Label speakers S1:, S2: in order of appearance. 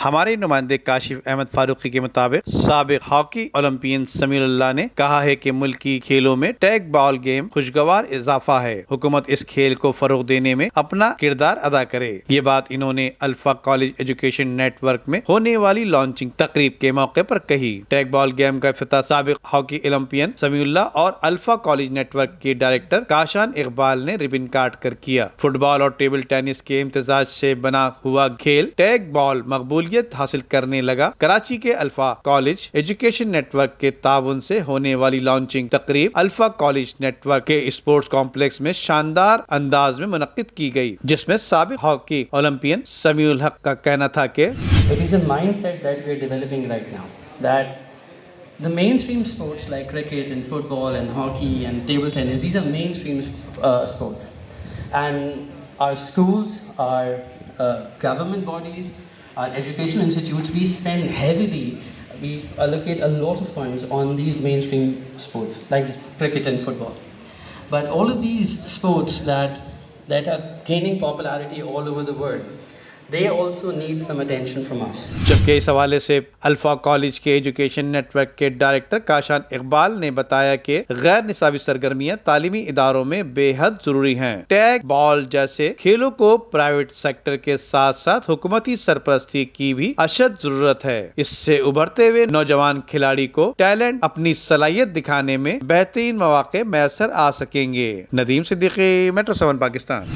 S1: हमारे नुमाइंदे काशिफ अहमद फारूकी के मुताबिक साबिक हॉकी ओलंपियन समीउल्लाह ने कहा है कि मुल्की खेलों में टैग बॉल गेम खुशगवार इजाफा है। हुकूमत इस खेल को फरोग देने में अपना किरदार अदा करे। ये बात इन्होंने अल्फा कॉलेज एजुकेशन नेटवर्क में होने वाली लॉन्चिंग तकरीब के मौके पर कही। टैग बॉल गेम का इफ्तिताह साबिक हॉकी ओलंपियन समीउल्लाह और अल्फा कॉलेज नेटवर्क के डायरेक्टर काशान इकबाल ने रिबन काट कर किया। फुटबॉल और टेबल टेनिस के इम्तिजाज से बना हुआ खेल टैग बॉल मकबूलियत हासिल करने लगा। कराची के अल्फा कॉलेज एजुकेशन नेटवर्क के ताउन से होने वाली लॉन्चिंग तकरीब अल्फा कॉलेज नेटवर्क के स्पोर्ट्स कॉम्प्लेक्स में शानदार अंदाज में मुनक्किद की गई, जिसमें साबिक हॉकी ओलंपियन समीउल हक का कहना था कि
S2: It is a mindset that we are developing right now, that the mainstream sports like cricket and football and hockey and table tennis, these are mainstream sports. And our schools, our government bodies, our educational institutes, we spend heavily, we allocate a lot of funds on these mainstream sports like cricket and football. But all of these sports that are gaining popularity all over the world, they also need some attention from us.
S1: जबकि इस हवाले से alpha college के education network के director Kashan Iqbal ने बताया कि गैर निसाबी सरगर्मियां तालीमी इदारों में बेहद जरूरी हैं। टैग बॉल जैसे खेलों को प्राइवेट सेक्टर के साथ साथ हुकूमती सरपरस्ती की भी अशद जरूरत है। इससे उभरते हुए नौजवान खिलाड़ी को टैलेंट अपनी सलाहियत दिखाने में बेहतरीन मौके मैसर आ सकेंगे। नदीम सिद्दीकी, मेट्रो 7 पाकिस्तान।